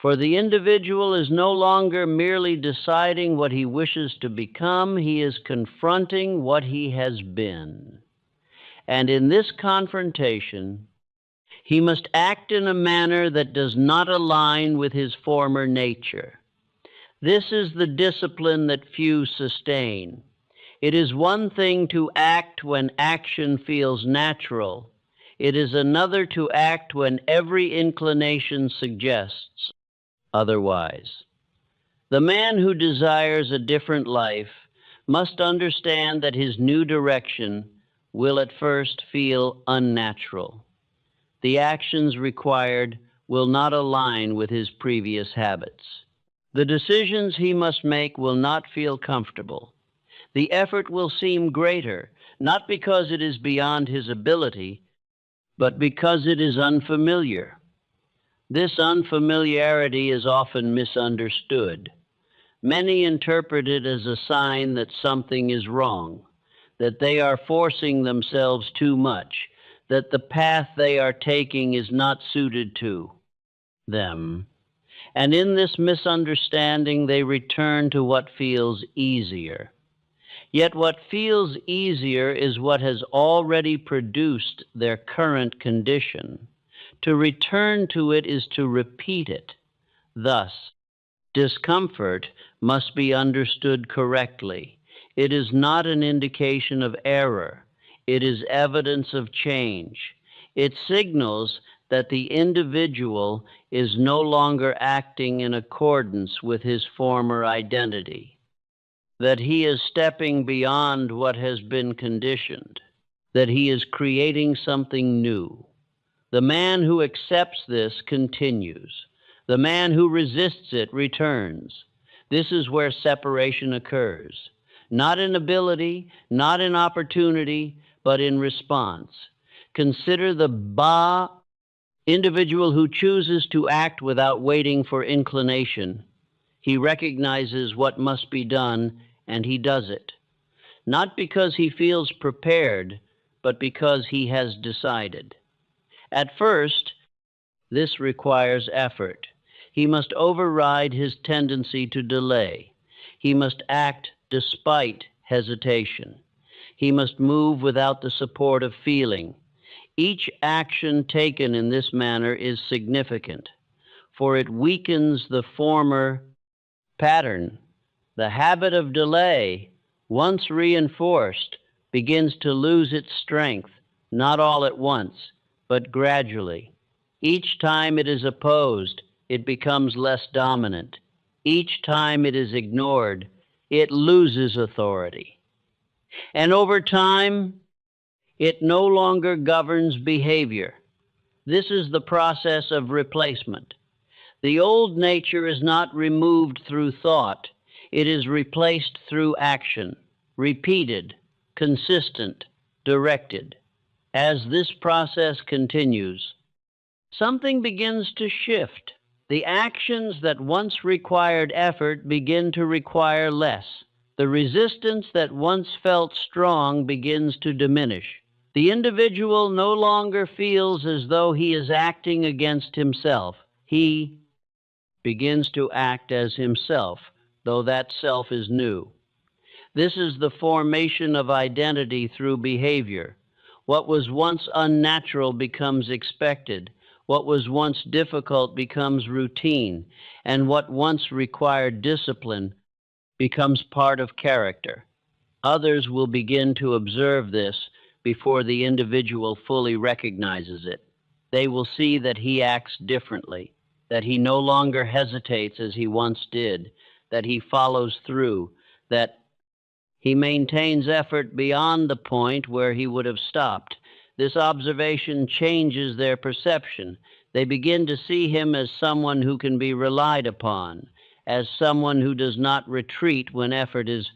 For the individual is no longer merely deciding what he wishes to become, he is confronting what he has been. And in this confrontation, he must act in a manner that does not align with his former nature. This is the discipline that few sustain. It is one thing to act when action feels natural. It is another to act when every inclination suggests otherwise. The man who desires a different life must understand that his new direction will at first feel unnatural. The actions required will not align with his previous habits. The decisions he must make will not feel comfortable. The effort will seem greater, not because it is beyond his ability, but because it is unfamiliar. This unfamiliarity is often misunderstood. Many interpret it as a sign that something is wrong, that they are forcing themselves too much, that the path they are taking is not suited to them. And in this misunderstanding, they return to what feels easier. Yet what feels easier is what has already produced their current condition. To return to it is to repeat it. Thus, discomfort must be understood correctly. It is not an indication of error. It is evidence of change. It signals that the individual is no longer acting in accordance with his former identity, that he is stepping beyond what has been conditioned, that he is creating something new. The man who accepts this continues. The man who resists it returns. This is where separation occurs, not in ability, not in opportunity, but in response. Consider the individual who chooses to act without waiting for inclination. He recognizes what must be done, and he does it, not because he feels prepared, but because he has decided. At first, this requires effort. He must override his tendency to delay. He must act despite hesitation. He must move without the support of feeling. Each action taken in this manner is significant, for it weakens the former pattern. The habit of delay, once reinforced, begins to lose its strength, not all at once, but gradually. Each time it is opposed, it becomes less dominant. Each time it is ignored, it loses authority. And over time, it no longer governs behavior. This is the process of replacement. The old nature is not removed through thought. It is replaced through action, repeated, consistent, directed. As this process continues, something begins to shift. The actions that once required effort begin to require less. The resistance that once felt strong begins to diminish. The individual no longer feels as though he is acting against himself. He begins to act as himself, though that self is new. This is the formation of identity through behavior. What was once unnatural becomes expected. What was once difficult becomes routine. And what once required discipline becomes part of character. Others will begin to observe this before the individual fully recognizes it. They will see that he acts differently, that he no longer hesitates as he once did, that he follows through, that he maintains effort beyond the point where he would have stopped. This observation changes their perception. They begin to see him as someone who can be relied upon, as someone who does not retreat when effort is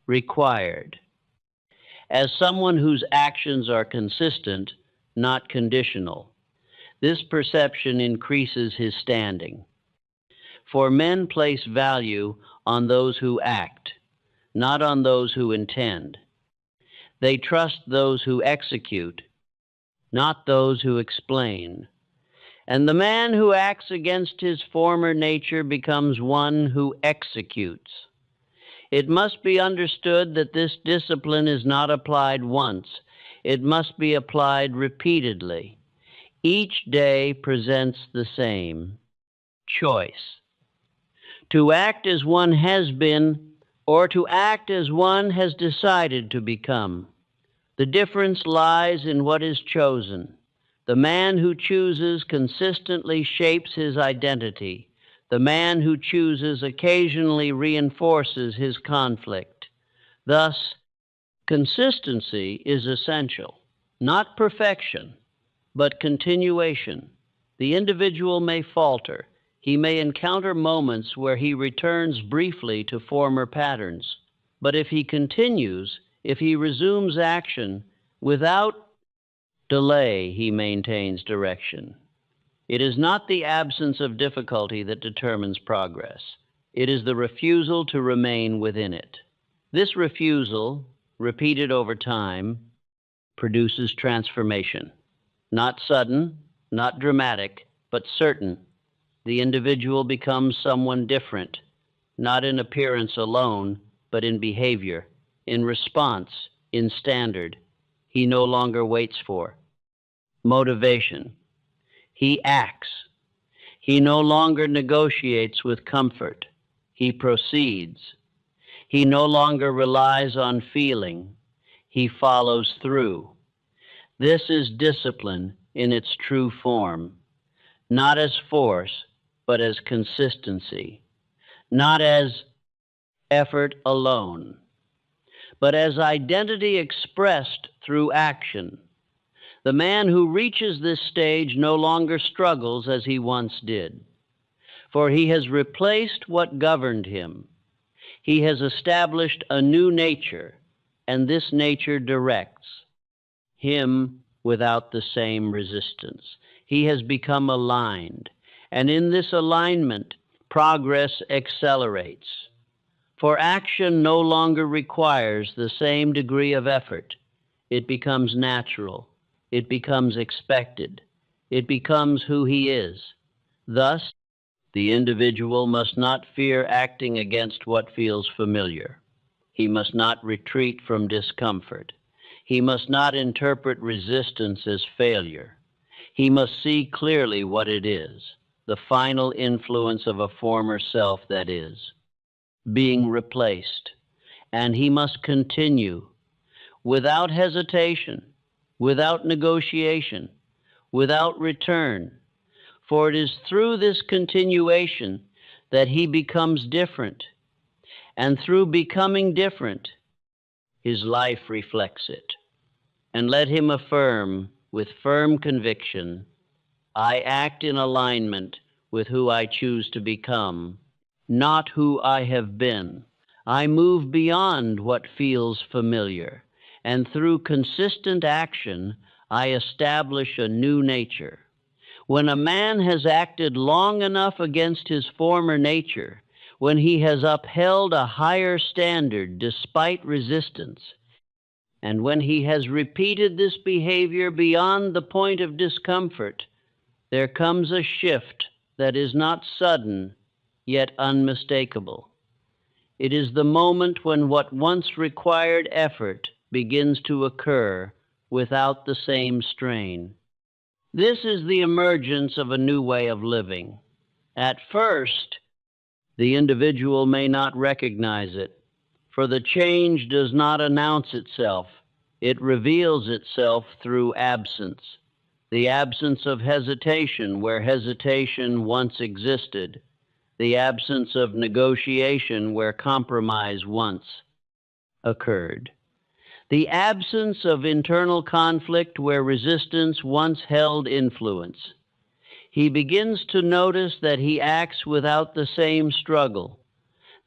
required, as someone whose actions are consistent, not conditional. This perception increases his standing. For men place value on those who act, not on those who intend. They trust those who execute, not those who explain. And the man who acts against his former nature becomes one who executes. It must be understood that this discipline is not applied once. It must be applied repeatedly. Each day presents the same choice: to act as one has been, or to act as one has decided to become. The difference lies in what is chosen. The man who chooses consistently shapes his identity. The man who chooses occasionally reinforces his conflict. Thus, consistency is essential, not perfection, but continuation. The individual may falter. He may encounter moments where he returns briefly to former patterns. But if he continues, if he resumes action, without delay, he maintains direction. It is not the absence of difficulty that determines progress. It is the refusal to remain within it. This refusal, repeated over time, produces transformation. Not sudden, not dramatic, but certain. The individual becomes someone different, not in appearance alone, but in behavior, in response, in standard. He no longer waits for motivation. He acts. He no longer negotiates with comfort. He proceeds. He no longer relies on feeling. He follows through. This is discipline in its true form, not as force, but as consistency, not as effort alone, but as identity expressed through action. The man who reaches this stage no longer struggles as he once did, for he has replaced what governed him. He has established a new nature, and this nature directs him without the same resistance. He has become aligned, and in this alignment, progress accelerates. For action no longer requires the same degree of effort. It becomes natural. It becomes expected. It becomes who he is. Thus, the individual must not fear acting against what feels familiar. He must not retreat from discomfort. He must not interpret resistance as failure. He must see clearly what it is, the final influence of a former self that is being replaced. And he must continue without hesitation, without negotiation, without return. For it is through this continuation that he becomes different. And through becoming different, his life reflects it. And let him affirm with firm conviction, I act in alignment with who I choose to become, not who I have been. I move beyond what feels familiar, and through consistent action, I establish a new nature. When a man has acted long enough against his former nature, when he has upheld a higher standard despite resistance, and when he has repeated this behavior beyond the point of discomfort, there comes a shift that is not sudden, yet unmistakable. It is the moment when what once required effort begins to occur without the same strain. This is the emergence of a new way of living. At first, the individual may not recognize it, for the change does not announce itself. It reveals itself through absence. The absence of hesitation where hesitation once existed. The absence of negotiation where compromise once occurred. The absence of internal conflict where resistance once held influence. He begins to notice that he acts without the same struggle,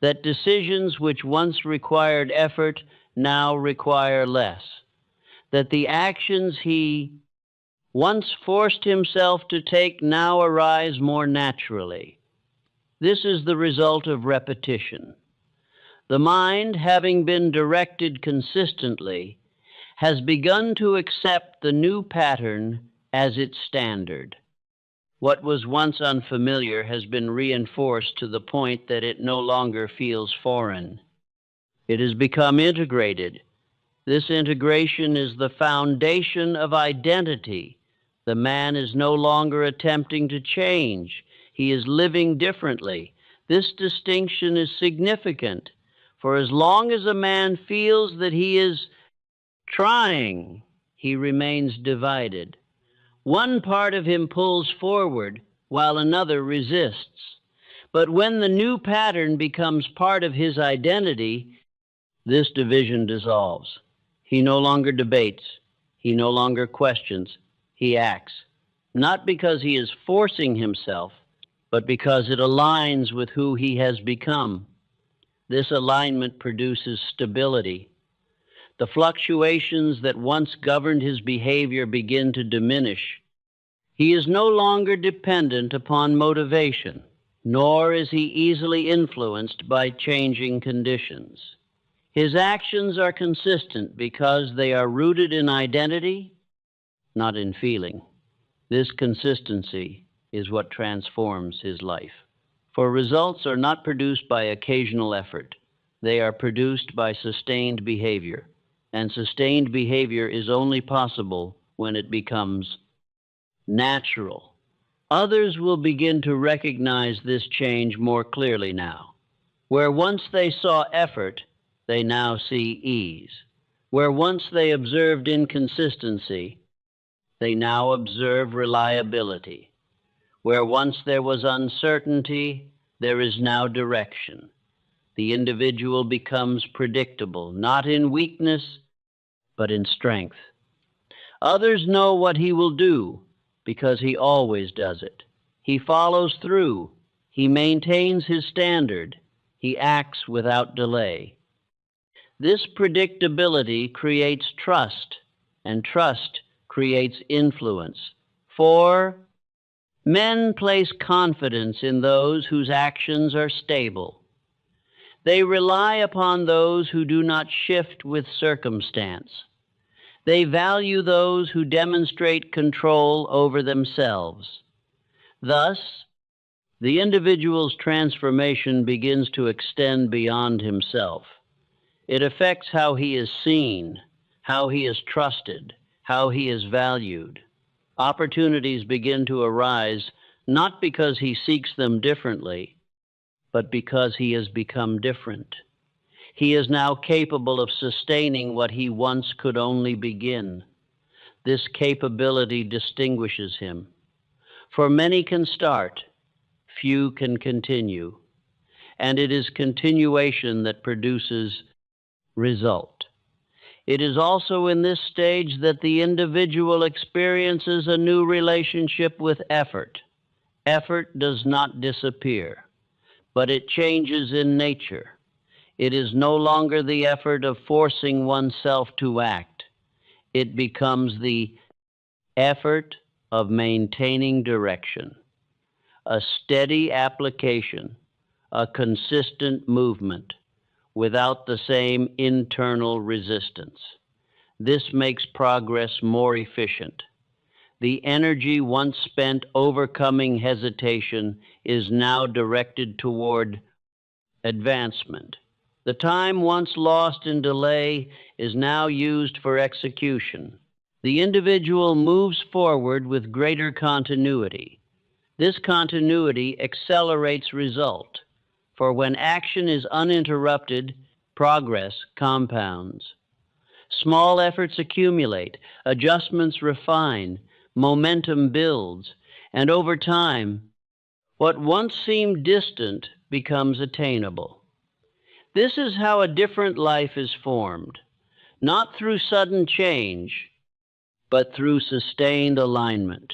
that decisions which once required effort now require less, that the actions he once forced himself to take now arise more naturally. This is the result of repetition. The mind, having been directed consistently, has begun to accept the new pattern as its standard. What was once unfamiliar has been reinforced to the point that it no longer feels foreign. It has become integrated. This integration is the foundation of identity. The man is no longer attempting to change. He is living differently. This distinction is significant, for as long as a man feels that he is trying, he remains divided. One part of him pulls forward while another resists. But when the new pattern becomes part of his identity, this division dissolves. He no longer debates. He no longer questions. He acts, not because he is forcing himself, but because it aligns with who he has become. This alignment produces stability. The fluctuations that once governed his behavior begin to diminish. He is no longer dependent upon motivation, nor is he easily influenced by changing conditions. His actions are consistent because they are rooted in identity, not in feeling. This consistency is what transforms his life. For results are not produced by occasional effort. They are produced by sustained behavior. And sustained behavior is only possible when it becomes natural. Others will begin to recognize this change more clearly now. Where once they saw effort, they now see ease. Where once they observed inconsistency, they now observe reliability. Where once there was uncertainty, there is now direction. The individual becomes predictable, not in weakness, but in strength. Others know what he will do because he always does it. He follows through. He maintains his standard. He acts without delay. This predictability creates trust, and trust creates influence. For men place confidence in those whose actions are stable. They rely upon those who do not shift with circumstance. They value those who demonstrate control over themselves. Thus, the individual's transformation begins to extend beyond himself. It affects how he is seen, how he is trusted, how he is valued. Opportunities begin to arise not because he seeks them differently, but because he has become different. He is now capable of sustaining what he once could only begin. This capability distinguishes him. For many can start, few can continue, and it is continuation that produces result. It is also in this stage that the individual experiences a new relationship with effort. Effort does not disappear, but it changes in nature. It is no longer the effort of forcing oneself to act. It becomes the effort of maintaining direction, a steady application, a consistent movement, without the same internal resistance. This makes progress more efficient. The energy once spent overcoming hesitation is now directed toward advancement. The time once lost in delay is now used for execution. The individual moves forward with greater continuity. This continuity accelerates result, for when action is uninterrupted, progress compounds. Small efforts accumulate, adjustments refine, momentum builds, and over time, what once seemed distant becomes attainable. This is how a different life is formed, not through sudden change, but through sustained alignment.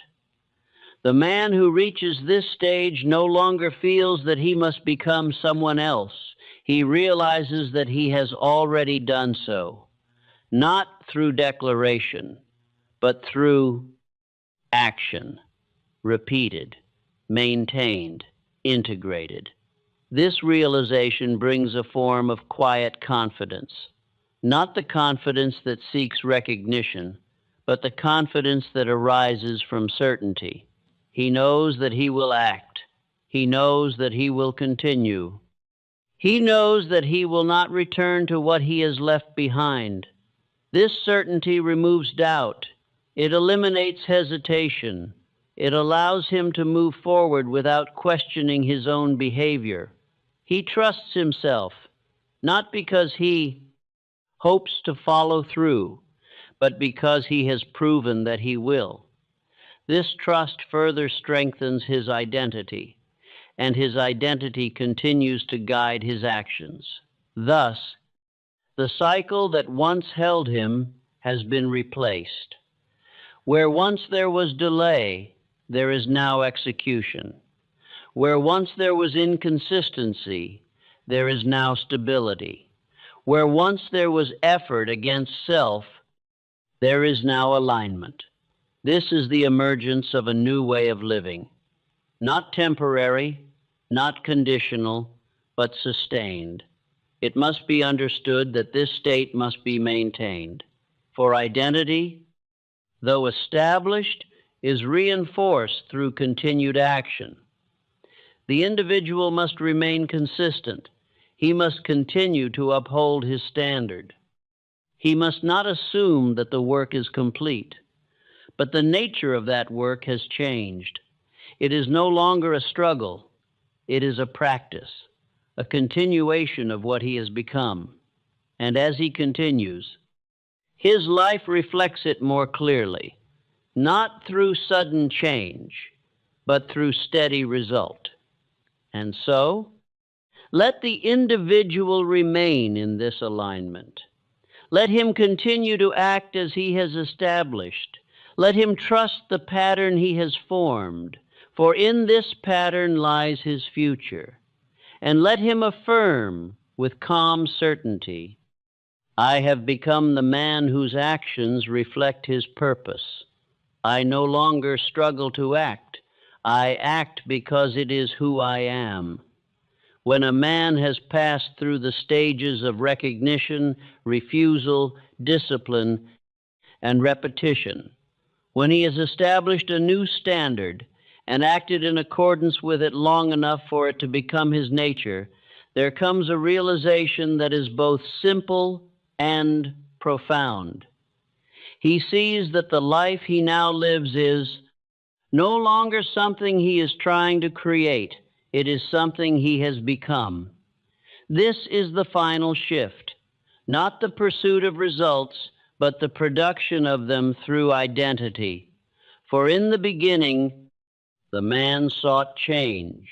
The man who reaches this stage no longer feels that he must become someone else. He realizes that he has already done so, not through declaration, but through action, repeated, maintained, integrated. This realization brings a form of quiet confidence, not the confidence that seeks recognition, but the confidence that arises from certainty. He knows that he will act. He knows that he will continue. He knows that he will not return to what he has left behind. This certainty removes doubt. It eliminates hesitation. It allows him to move forward without questioning his own behavior. He trusts himself, not because he hopes to follow through, but because he has proven that he will. This trust further strengthens his identity, and his identity continues to guide his actions. Thus, the cycle that once held him has been replaced. Where once there was delay, there is now execution. Where once there was inconsistency, there is now stability. Where once there was effort against self, there is now alignment. This is the emergence of a new way of living, not temporary, not conditional, but sustained. It must be understood that this state must be maintained. For identity, though established, is reinforced through continued action. The individual must remain consistent. He must continue to uphold his standard. He must not assume that the work is complete, but the nature of that work has changed. It is no longer a struggle. It is a practice, a continuation of what he has become. And as he continues, his life reflects it more clearly, not through sudden change, but through steady result. And so, let the individual remain in this alignment. Let him continue to act as he has established. Let him trust the pattern he has formed, for in this pattern lies his future. And let him affirm with calm certainty, I have become the man whose actions reflect his purpose. I no longer struggle to act. I act because it is who I am. When a man has passed through the stages of recognition, refusal, discipline, and repetition, when he has established a new standard and acted in accordance with it long enough for it to become his nature, there comes a realization that is both simple and profound. He sees that the life he now lives is no longer something he is trying to create. It is something he has become. This is the final shift, not the pursuit of results, but the production of them through identity. For in the beginning, the man sought change.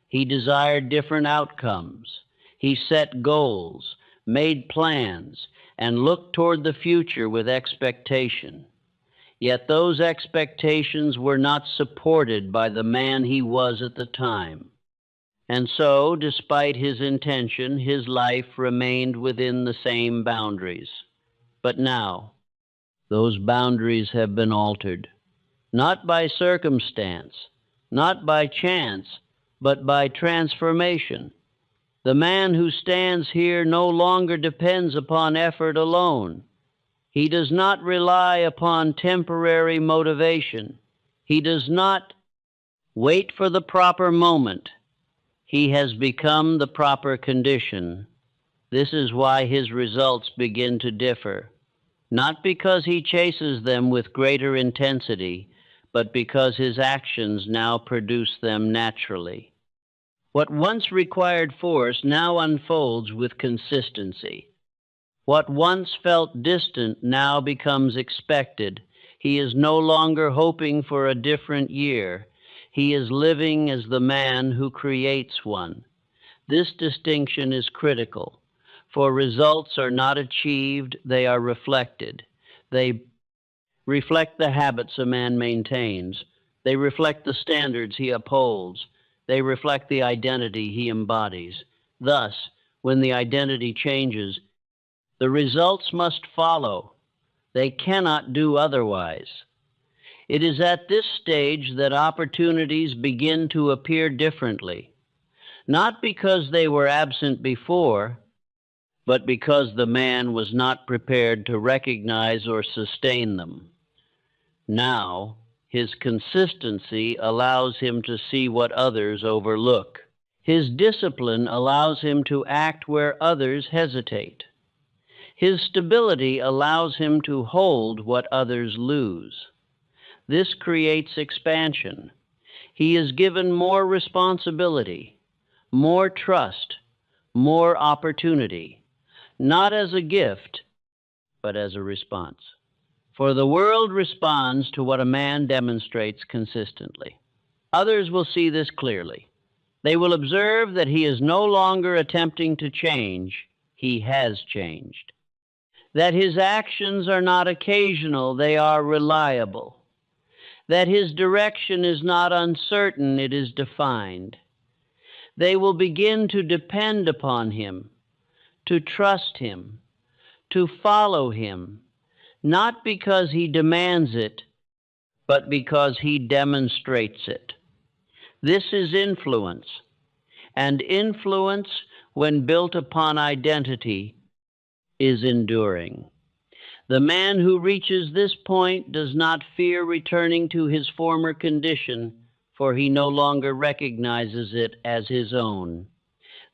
He desired different outcomes. He set goals, made plans, and looked toward the future with expectation. Yet those expectations were not supported by the man he was at the time. And so, despite his intention, his life remained within the same boundaries. But now, those boundaries have been altered, not by circumstance, not by chance, but by transformation. The man who stands here no longer depends upon effort alone. He does not rely upon temporary motivation. He does not wait for the proper moment. He has become the proper condition. This is why his results begin to differ, not because he chases them with greater intensity, but because his actions now produce them naturally. What once required force now unfolds with consistency. What once felt distant now becomes expected. He is no longer hoping for a different year. He is living as the man who creates one. This distinction is critical, for results are not achieved, they are reflected. They reflect the habits a man maintains. They reflect the standards he upholds. They reflect the identity he embodies. Thus, when the identity changes, the results must follow. They cannot do otherwise. It is at this stage that opportunities begin to appear differently, not because they were absent before, but because the man was not prepared to recognize or sustain them. Now, his consistency allows him to see what others overlook. His discipline allows him to act where others hesitate. His stability allows him to hold what others lose. This creates expansion. He is given more responsibility, more trust, more opportunity, not as a gift, but as a response. For the world responds to what a man demonstrates consistently. Others will see this clearly. They will observe that he is no longer attempting to change, he has changed. That his actions are not occasional, they are reliable. That his direction is not uncertain, it is defined. They will begin to depend upon him, to trust him, to follow him, not because he demands it, but because he demonstrates it. This is influence, and influence, when built upon identity, is enduring. The man who reaches this point does not fear returning to his former condition, for he no longer recognizes it as his own.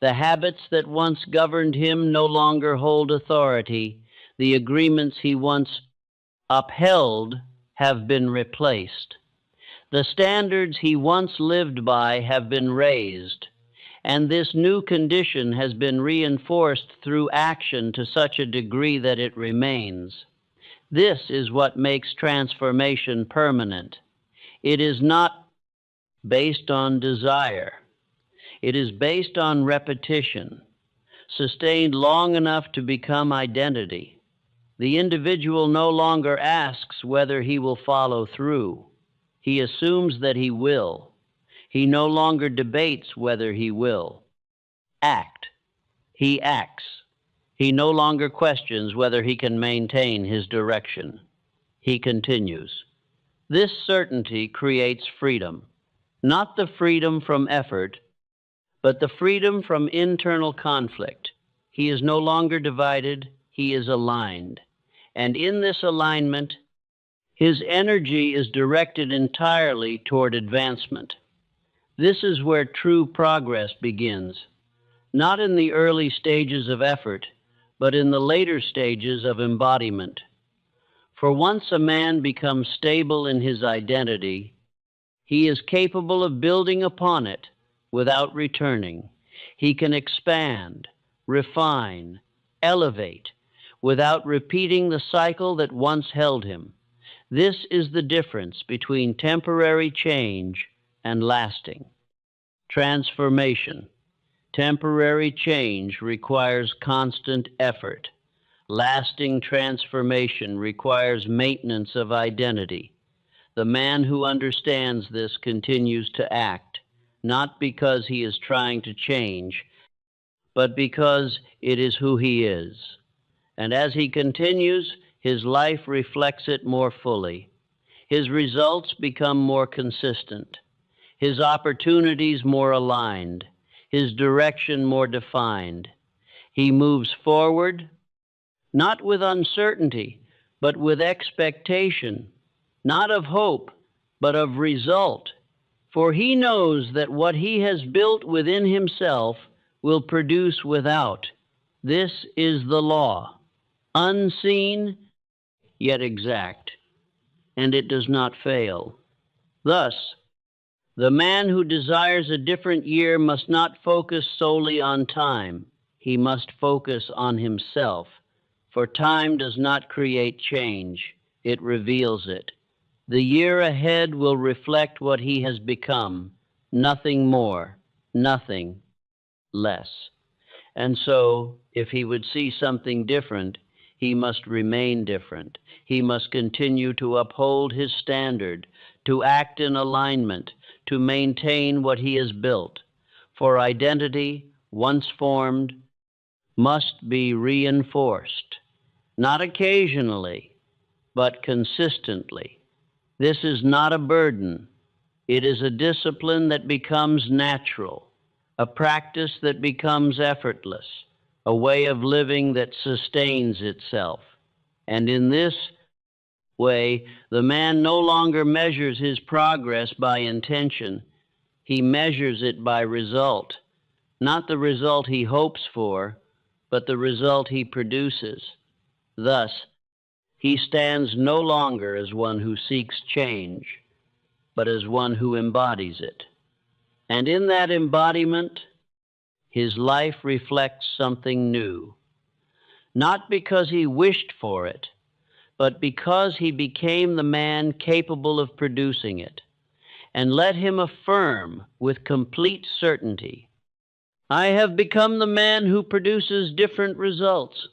The habits that once governed him no longer hold authority. The agreements he once upheld have been replaced. The standards he once lived by have been raised, and this new condition has been reinforced through action to such a degree that it remains. This is what makes transformation permanent. It is not based on desire. It is based on repetition, sustained long enough to become identity. The individual no longer asks whether he will follow through. He assumes that he will. He no longer debates whether he will act. He acts. He no longer questions whether he can maintain his direction. He continues. This certainty creates freedom, not the freedom from effort, but the freedom from internal conflict. He is no longer divided, he is aligned. And in this alignment, his energy is directed entirely toward advancement. This is where true progress begins, not in the early stages of effort, but in the later stages of embodiment. For once a man becomes stable in his identity, he is capable of building upon it without returning. He can expand, refine, elevate, without repeating the cycle that once held him. This is the difference between temporary change and lasting transformation. Temporary change requires constant effort. Lasting transformation requires maintenance of identity. The man who understands this continues to act, not because he is trying to change, but because it is who he is. And as he continues, his life reflects it more fully. His results become more consistent. His opportunities more aligned. His direction more defined. He moves forward, not with uncertainty, but with expectation, not of hope, but of result. For he knows that what he has built within himself will produce without. This is the law, unseen yet exact, and it does not fail. Thus, the man who desires a different year must not focus solely on time. He must focus on himself, for time does not create change, it reveals it. The year ahead will reflect what he has become, nothing more, nothing less. And so, if he would see something different, he must remain different. He must continue to uphold his standard, to act in alignment, to maintain what he has built. For identity, once formed, must be reinforced, not occasionally, but consistently. This is not a burden. It is a discipline that becomes natural, a practice that becomes effortless, a way of living that sustains itself. And in this way, the man no longer measures his progress by intention. He measures it by result, not the result he hopes for, but the result he produces. Thus, he stands no longer as one who seeks change, but as one who embodies it. And in that embodiment, his life reflects something new, not because he wished for it, but because he became the man capable of producing it. And let him affirm with complete certainty, I have become the man who produces different results.